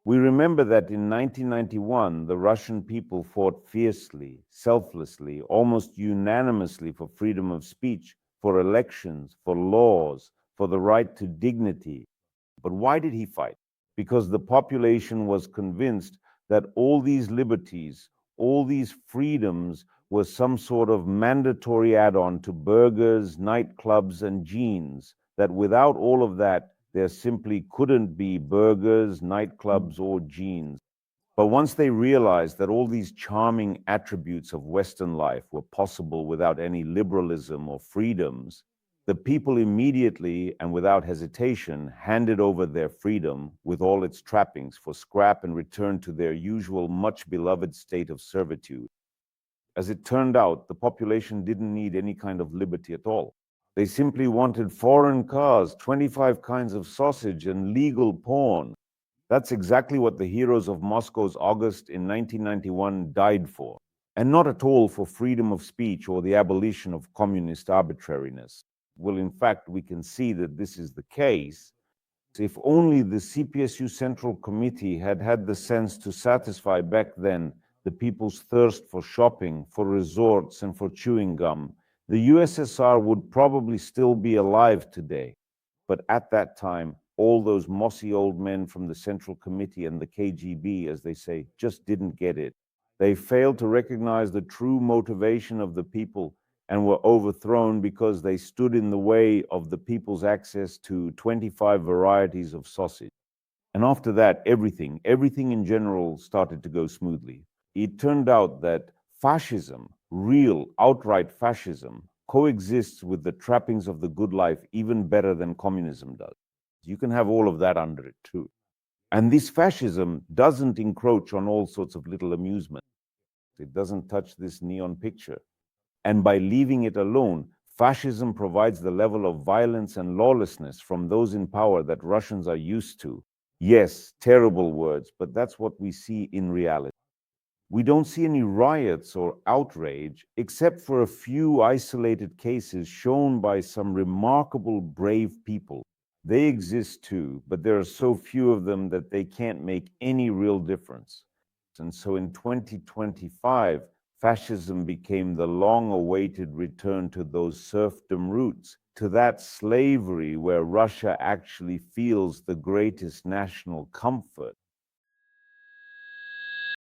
We remember that in 1991, the Russian people fought fiercely, selflessly, almost unanimously for freedom of speech, for elections, for laws, for the right to dignity. But why did he fight? Because the population was convinced that all these liberties, all these freedoms were some sort of mandatory add-on to burgers, nightclubs, and jeans, that without all of that, there simply couldn't be burgers, nightclubs, or jeans. But once they realized that all these charming attributes of Western life were possible without any liberalism or freedoms, the people immediately and without hesitation handed over their freedom with all its trappings for scrap and returned to their usual much beloved state of servitude. As it turned out, the population didn't need any kind of liberty at all. They simply wanted foreign cars, 25 kinds of sausage, and legal porn. That's exactly what the heroes of Moscow's August in 1991 died for, and not at all for freedom of speech or the abolition of communist arbitrariness. Well, in fact, we can see that this is the case. If only the CPSU Central Committee had had the sense to satisfy back then the people's thirst for shopping, for resorts, and for chewing gum, the USSR would probably still be alive today. But at that time, all those mossy old men from the Central Committee and the KGB, as they say, just didn't get it. They failed to recognize the true motivation of the people and were overthrown because they stood in the way of the people's access to 25 varieties of sausage. And after that, everything in general started to go smoothly. It turned out that fascism, real, outright fascism, coexists with the trappings of the good life even better than communism does. You can have all of that under it too. And this fascism doesn't encroach on all sorts of little amusements. It doesn't touch this neon picture. And by leaving it alone, fascism provides the level of violence and lawlessness from those in power that Russians are used to. Yes, terrible words, but that's what we see in reality. We don't see any riots or outrage, except for a few isolated cases shown by some remarkable brave people. They exist too, but there are so few of them that they can't make any real difference. And so in 2025, fascism became the long-awaited return to those serfdom roots, to that slavery where Russia actually feels the greatest national comfort.